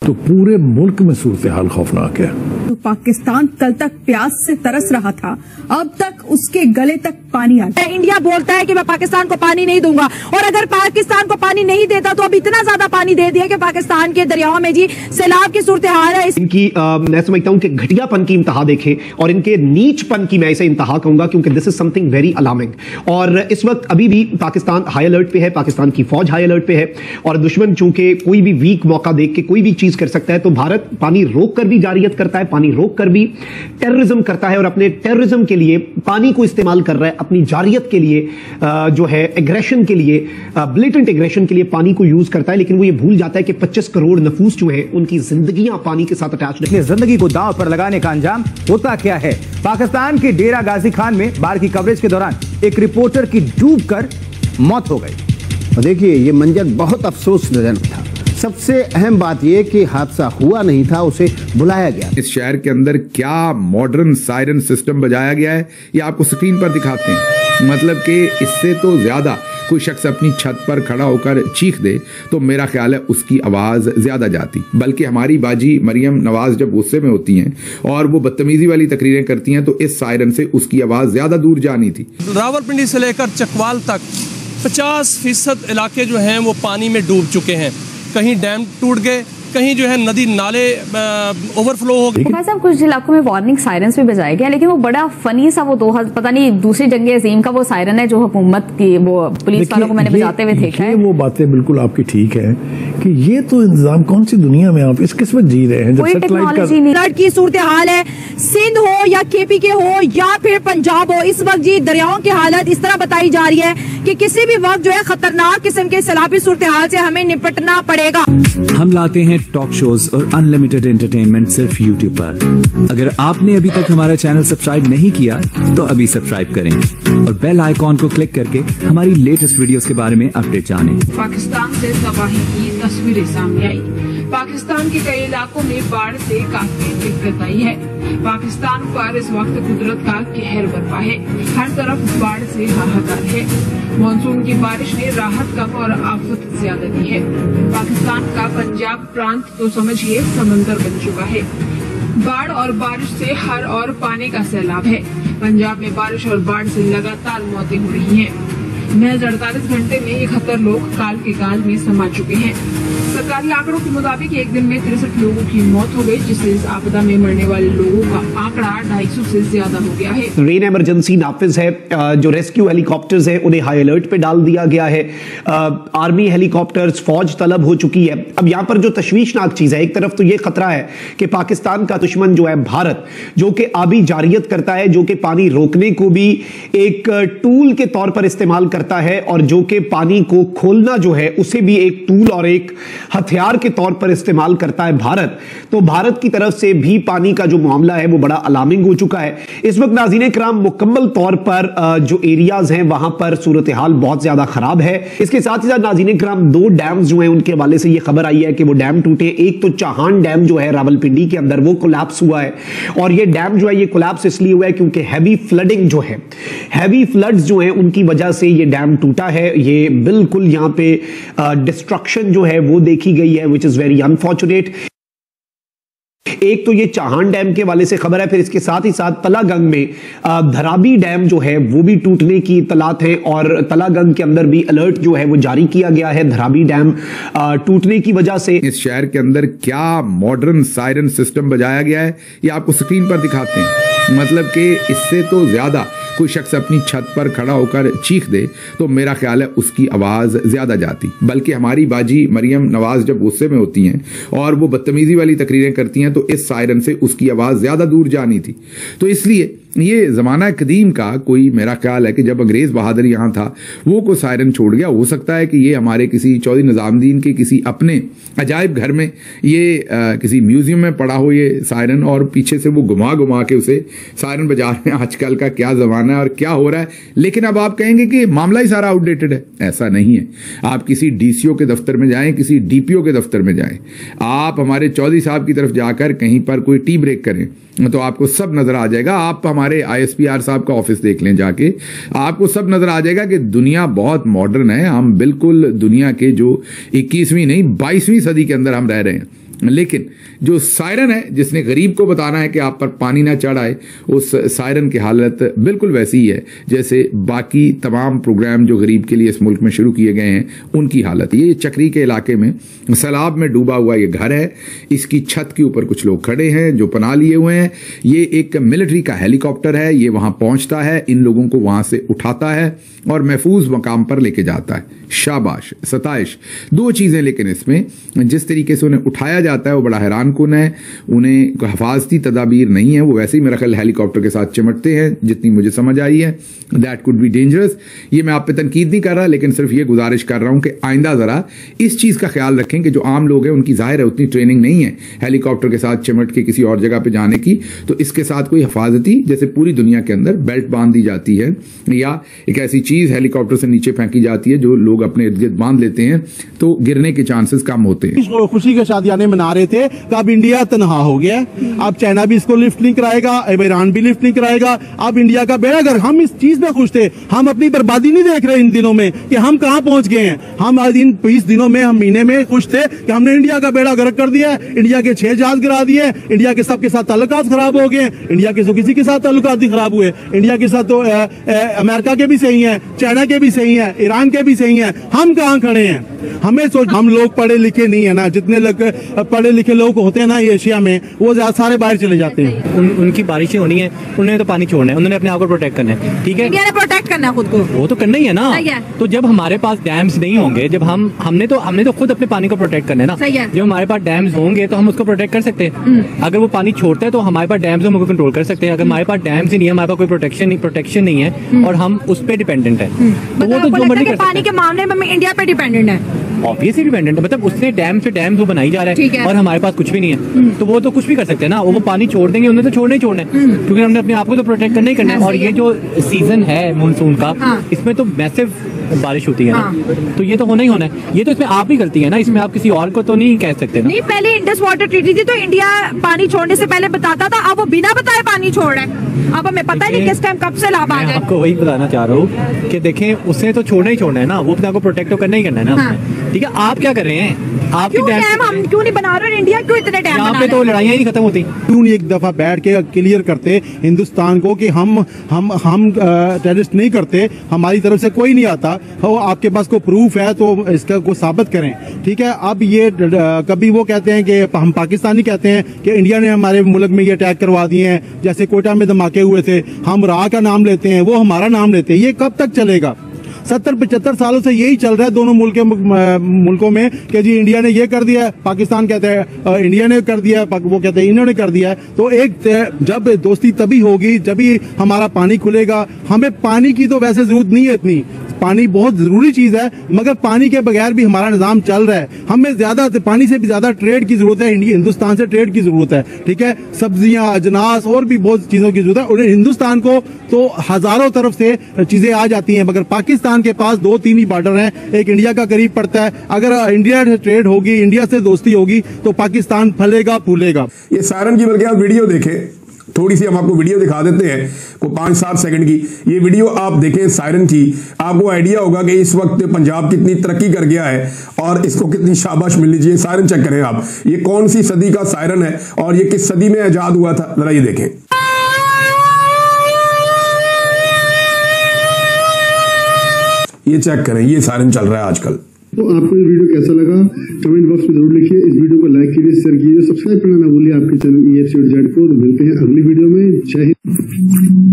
तो पूरे मुल्क में सूरत हाल खौफनाक है। तो पाकिस्तान कल तक प्यास से तरस रहा था, अब तक उसके गले तक पानी आ गया। इंडिया बोलता है कि मैं पाकिस्तान को पानी नहीं दूंगा, और अगर पाकिस्तान को पानी नहीं देता तो अब इतना ज्यादा पानी दे दिया कि पाकिस्तान के दरियाओं में जी सैलाब की सूरत हाल है। इनकी मैं समझता हूं कि घटियापन की इंतहा देखें और इनके नीचपन की मैं इसे इंतहा कहूंगा, क्योंकि this is something very alarming. और इस वक्त अभी भी पाकिस्तान हाई अलर्ट पे है, पाकिस्तान की फौज हाई अलर्ट पे है, और दुश्मन चूंकि कोई भी वीक मौका देख के कोई भी चीज कर सकता है, तो भारत पानी रोक कर भी जारियत करता है, पानी रोक कर भी टेररिज्म करता है, और अपने टेररिज्म के लिए पानी को इस्तेमाल कर रहा है, अपनी जारियत के लिए जो है एग्रेशन के लिए, ब्लेटेंट एग्रेशन के लिए पानी को यूज करता है। लेकिन वो ये भूल जाता है कि 25 करोड़ नफूस जो है उनकी जिंदगियां पानी के साथ अटैच है। जिंदगी को दांव पर लगाने का अंजाम होता क्या है? पाकिस्तान के डेरा गाजी खान में बाढ़ की कवरेज के दौरान एक रिपोर्टर की डूबकर मौत हो गई। देखिए, ये मंजर बहुत अफसोसजनक था। सबसे अहम बात यह कि हादसा हुआ नहीं था, उसे बुलाया गया। इस शहर के अंदर क्या मॉडर्न सायरन सिस्टम बजाया गया है, ये आपको स्क्रीन पर दिखाते हैं। मतलब कि इससे तो ज्यादा कोई शख्स अपनी छत पर खड़ा होकर चीख दे तो मेरा ख्याल है उसकी आवाज ज्यादा जाती। बल्कि हमारी बाजी मरियम नवाज जब गुस्से में होती हैं और वो बदतमीजी वाली तकरीरें करती हैं, तो इस सायरन से उसकी आवाज ज्यादा दूर जानी थी। रावलपिंडी से लेकर चकवाल तक 50% इलाके जो हैं वो पानी में डूब चुके हैं। कहीं डैम टूट गए, कहीं जो है नदी नाले ओवरफ्लो हो गए। भाई साहब, कुछ इलाकों में वार्निंग सायरन्स भी बजाए गए, लेकिन वो बड़ा फनी सा वो पता नहीं दूसरी जंग अजीम का वो सायरन है जो हुकूमत की वो पुलिस वालों को मैंने बजाते हुए देखा है। वो बातें बिल्कुल आपकी ठीक है कि ये तो इंतजाम कौन सी दुनिया में आप इस किस्मत जी रहे हैं, जब टेक्नोलॉजी नहीं। की सूरत हाल है, सिंध हो या केपी के हो या फिर पंजाब हो, इस वक्त जी दरियाओं की हालत इस तरह बताई जा रही है कि किसी भी वक्त जो है खतरनाक किस्म के सैलाबी सूरत हाल से हमें निपटना पड़ेगा। हम लाते हैं टॉक शोज और अनलिमिटेड एंटरटेनमेंट सिर्फ यूट्यूब पर। अगर आपने अभी तक हमारा चैनल सब्सक्राइब नहीं किया तो अभी सब्सक्राइब करें और बेल आइकॉन को क्लिक करके हमारी लेटेस्ट वीडियोस के बारे में अपडेट जानें। पाकिस्तान से तबाही की तस्वीरें सामने आई। पाकिस्तान के कई इलाकों में बाढ़ से काफी दिक्कत आई है। पाकिस्तान पर इस वक्त कुदरत का कहर बरपा है। हर तरफ बाढ़ से हाहाकार है। मानसून की बारिश ने राहत कम और आफत ज्यादा दी है। पाकिस्तान का पंजाब प्रांत तो समझिए समंदर बन चुका है। बाढ़ और बारिश से हर और पानी का सैलाब है। पंजाब में बारिश और बाढ़ से लगातार मौतें हो रही हैं। महज 48 घंटे में 71 लोग काल के काल में समा चुके हैं। सरकारी आंकड़ों के मुताबिक एक दिन में 63 लोगों की मौत हो गई, जिससे इस आपदा में मरने वाले लोगों का आंकड़ा 250 से ज्यादा हो गया है। रेन इमरजेंसी नाफिज है, जो रेस्क्यू हेलीकॉप्टर्स हैं उन्हें हाई अलर्ट पे डाल दिया गया है। आर्मी हेलीकॉप्टर्स, फौज तलब हो चुकी है। अब यहाँ पर जो तशवीशनाक चीज है, एक तरफ तो ये खतरा है कि पाकिस्तान का दुश्मन जो है भारत, जो कि आबी जारियत करता है, जो कि पानी रोकने को भी एक टूल के तौर पर इस्तेमाल करता है, और जो कि पानी को खोलना जो है उसे भी एक टूल और एक हथियार के तौर पर इस्तेमाल करता है भारत। तो भारत की तरफ से भी पानी का जो मामला है वो बड़ा अलार्मिंग हो चुका है। इस वक्त नाज़रीन किराम मुकम्मल तौर पर जो एरियाज हैं वहां पर सूरत हाल बहुत ज्यादा खराब है। इसके साथ ही साथ नाज़रीन किराम 2 डैम्स जो हैं उनके हवाले से ये खबर आई है कि वो डैम टूटे। एक तो चाहान डैम जो है रावलपिंडी के अंदर वो कोलैप्स हुआ है, और ये डैम जो है ये कोलैप्स इसलिए हुआ है क्योंकि हैवी फ्लडिंग जो है, हैवी फ्लड्स जो है उनकी वजह से ये डैम टूटा है। ये बिल्कुल यहाँ पे डिस्ट्रक्शन जो है वो देखी गई है, विच इज वेरी अनफॉर्चुनेट। एक तो ये चाहान डैम के वाले से खबर है, फिर इसके साथ ही साथ तलागंग में धराबी डैम जो है वो भी टूटने की इतलात है, और तलागंग के अंदर भी अलर्ट जो है वो जारी किया गया है धराबी डैम टूटने की वजह से। इस शहर के अंदर क्या मॉडर्न सायरन सिस्टम बजाया गया है, ये आपको स्क्रीन पर दिखाते हैं। मतलब कि इससे तो ज्यादा कोई शख्स अपनी छत पर खड़ा होकर चीख दे तो मेरा ख्याल है उसकी आवाज ज्यादा जाती। बल्कि हमारी बाजी मरियम नवाज जब गुस्से में होती हैं और वो बदतमीजी वाली तकरीरें करती हैं, तो इस सायरन से उसकी आवाज ज्यादा दूर जानी थी। तो इसलिए ये जमाना कदीम का कोई मेरा ख्याल है कि जब अंग्रेज बहादुर यहाँ था वो कोई सायरन छोड़ गया। हो सकता है कि ये हमारे किसी चौधरी निजामुद्दीन के किसी अपने अजायब घर में ये किसी म्यूजियम में पड़ा हो ये सायरन, और पीछे से वो घुमा घुमा के उसे सायरन बजा रहे हैं। आजकल का क्या जमाना है और क्या हो रहा है। लेकिन अब आप कहेंगे कि मामला ही सारा आउटडेटेड है, ऐसा नहीं है। आप किसी डीसीओ के दफ्तर में जाएं, किसी डीपीओ के दफ्तर में जाएं, आप हमारे चौधरी साहब की तरफ जाकर कहीं पर कोई टी ब्रेक करें तो आपको सब नजर आ जाएगा। आप हमारे आईएसपीआर साहब का ऑफिस देख लें जाके, आपको सब नजर आ जाएगा कि दुनिया बहुत मॉडर्न है। हम बिल्कुल दुनिया के जो 21वीं नहीं 22वीं सदी के अंदर हम रह रहे हैं। लेकिन जो सायरन है जिसने गरीब को बताना है कि आप पर पानी ना चढ़ आए, उस सायरन की हालत बिल्कुल वैसी ही है जैसे बाकी तमाम प्रोग्राम जो गरीब के लिए इस मुल्क में शुरू किए गए हैं उनकी हालत। ये चक्री के इलाके में सैलाब में डूबा हुआ ये घर है, इसकी छत के ऊपर कुछ लोग खड़े हैं जो पनाह लिए हुए हैं। ये एक मिलिट्री का हेलीकॉप्टर है, ये वहां पहुंचता है, इन लोगों को वहां से उठाता है और महफूज मकाम पर लेके जाता है। शाबाश, सताइश, दो चीजें। लेकिन इसमें जिस तरीके से उन्हें उठाया जाता है वो बड़ा हैरान कुन है। उन्हें हिफाजती तदाबीर नहीं है, वो वैसे ही मेरा ख्याल हेलीकॉप्टर के साथ चिमटते हैं जितनी मुझे समझ आई है। That could be dangerous. ये मैं आप पे तनकीद नहीं कर रहा, लेकिन सिर्फ ये गुजारिश कर रहा हूं कि आइंदा जरा इस चीज का ख्याल रखें कि जो आम लोग हैं उनकी जाहिर है उतनी ट्रेनिंग नहीं है हेलीकॉप्टर के साथ चिमट के किसी और जगह पे जाने की, तो इसके साथ कोई हिफाजती जैसे पूरी दुनिया के अंदर बेल्ट बांध दी जाती है या एक ऐसी चीज हेलीकॉप्टर से नीचे फेंकी जाती है जो लोग अपने इर्द गिर्द बांध लेते हैं तो गिरने के चांसेस कम होते हैं। खुशी के साथ यानी मना रहे थे कि अब इंडिया तनहा हो गया, अब चाइना भी इसको लिफ्ट नहीं कराएगा, अब ईरान भी लिफ्ट नहीं कराएगा, अब इंडिया का बेड़ा गर्क। हम इस चीज में खुश थे, हम अपनी बर्बादी नहीं देख रहे इन दिनों में कि हम कहां पहुंच गए हैं। हम आज इन 20 दिनों में, हम महीने में खुश थे कि हमने इंडिया का बेड़ा गर्क कर दिया, इंडिया के 6 जहाज गिरा दिए, इंडिया के सबके साथ ताल्लुकात खराब हो गए, इंडिया के तो किसी के साथ ताल्लुकात नहीं खराब हुए, इंडिया के साथ तो अमेरिका के भी सही है, चाइना के भी सही है, ईरान के भी सही है। हम कहां खड़े हैं? हमें सोच, हम लोग पढ़े लिखे नहीं है ना, जितने लोग पढ़े लिखे लोग होते हैं ना एशिया में, वो सारे बाहर चले जाते हैं। उनकी बारिशें होनी है, उन्होंने तो पानी छोड़ना है, उन्होंने अपने आप को प्रोटेक्ट करना है। ठीक है, इंडिया ने प्रोटेक्ट करना है खुद को, वो तो करना ही है ना। तो जब हमारे पास डैम्स नहीं होंगे, जब हमने तो खुद अपने पानी को प्रोटेक्ट करना है ना। जब हमारे पास डैम्स होंगे तो हम उसको प्रोटेक्ट कर सकते हैं। अगर वो पानी छोड़ता है तो हमारे पास डैम्स हम कंट्रोल कर सकते हैं। अगर हमारे पास डैम्स ही नहीं है, हमारे पास कोई प्रोटेक्शन नहीं है और हम उस पर डिपेंडेंट है, तो वो तो जो मर्जी कर सकते हैं। पानी के मामले में इंडिया पे डिपेंडेंट है, ऑब्वियसली डिपेंडेंट है। मतलब उससे डैम से डैम वो बनाई जा रहा है और हमारे पास कुछ भी नहीं है, तो वो तो कुछ भी कर सकते हैं ना। वो पानी छोड़ देंगे, उन्हें तो छोड़ना ही छोड़ना है, क्योंकि हमने अपने आप को तो प्रोटेक्ट करना ही करना है। और ये जो सीजन है मानसून का, इसमें तो मैसिव बारिश होती है ना, तो ये तो होना ही होना है। ये तो इसमें आप ही गलती है ना, इसमें आप किसी और को तो नहीं कह सकते ना। नहीं, पहले इंडस वाटर ट्रीटी थी तो इंडिया पानी छोड़ने से पहले बताता था, अब वो बिना बताए पानी छोड़ रहा है। अब हमें पता नहीं किस टाइम कब से लाभ आ जाए। आपको वही बताना चाह रहा हूँ कि देखें, उसने तो छोड़ना ही छोड़ना है ना, वो अपने को प्रोटेक्ट तो करना ही करना है ना। ठीक है, आप क्या कर रहे हैं? आपके डैम हम क्यों नहीं बना रहे? इंडिया क्यों इतने डैम यहाँ पे तो लड़ाइयाँ ही नहीं खत्म होती। क्यों नहीं एक दफा बैठ के क्लियर करते हिंदुस्तान को कि हम टेररिस्ट नहीं करते, हमारी तरफ से कोई नहीं आता। हो आपके पास कोई प्रूफ है तो इसका को साबित करें। ठीक है, अब ये कभी वो कहते हैं कि हम पाकिस्तानी कहते हैं कि इंडिया ने हमारे मुल्क में ये अटैक करवा दिए हैं, जैसे कोयटा में धमाके हुए थे, हम राह का नाम लेते हैं, वो हमारा नाम लेते हैं। ये कब तक चलेगा? 70-75 सालों से यही चल रहा है दोनों मुल्कों में कि जी इंडिया ने ये कर दिया, पाकिस्तान कहते हैं इंडिया ने कर दिया, वो कहते हैं इन्होंने कर दिया है। तो एक जब दोस्ती तभी होगी जब ही हमारा पानी खुलेगा। हमें पानी की तो वैसे जरूरत नहीं है इतनी, पानी बहुत जरूरी चीज है, मगर पानी के बगैर भी हमारा निजाम चल रहा है। हमें ज्यादा पानी से भी ज्यादा ट्रेड की जरूरत है, हिंदुस्तान से ट्रेड की जरूरत है। ठीक है, सब्जियां, अजनास और भी बहुत चीजों की जरूरत है। और हिंदुस्तान को तो हजारों तरफ से चीजें आ जाती हैं, मगर पाकिस्तान के पास 2-3 ही बॉर्डर हैं, एक इंडिया का करीब पड़ता है। अगर इंडिया से ट्रेड होगी, इंडिया से दोस्ती होगी तो पाकिस्तान फलेगा फूलेगा। ये सायरन की बल्कि आप वीडियो देखें, थोड़ी सी हम आपको वीडियो दिखा देते हैं, को 5-7 सेकंड की ये वीडियो आप देखें सायरन की, आपको आइडिया होगा कि इस वक्त पंजाब कितनी तरक्की कर गया है और इसको कितनी शाबाश मिलनी चाहिए। सायरन चेक करें आप, ये कौन सी सदी का सायरन है और ये किस सदी में आजाद हुआ था, जरा ये देखें। ये चेक करें, ये सायरन चल रहा है आजकल। तो आपको ये वीडियो कैसा लगा कमेंट बॉक्स में जरूर लिखिए। इस वीडियो को लाइक कीजिए, शेयर कीजिए, सब्सक्राइब करना ना भूलिए आपके चैनल EFCZ को। तो मिलते हैं अगली वीडियो में। जय हिंद।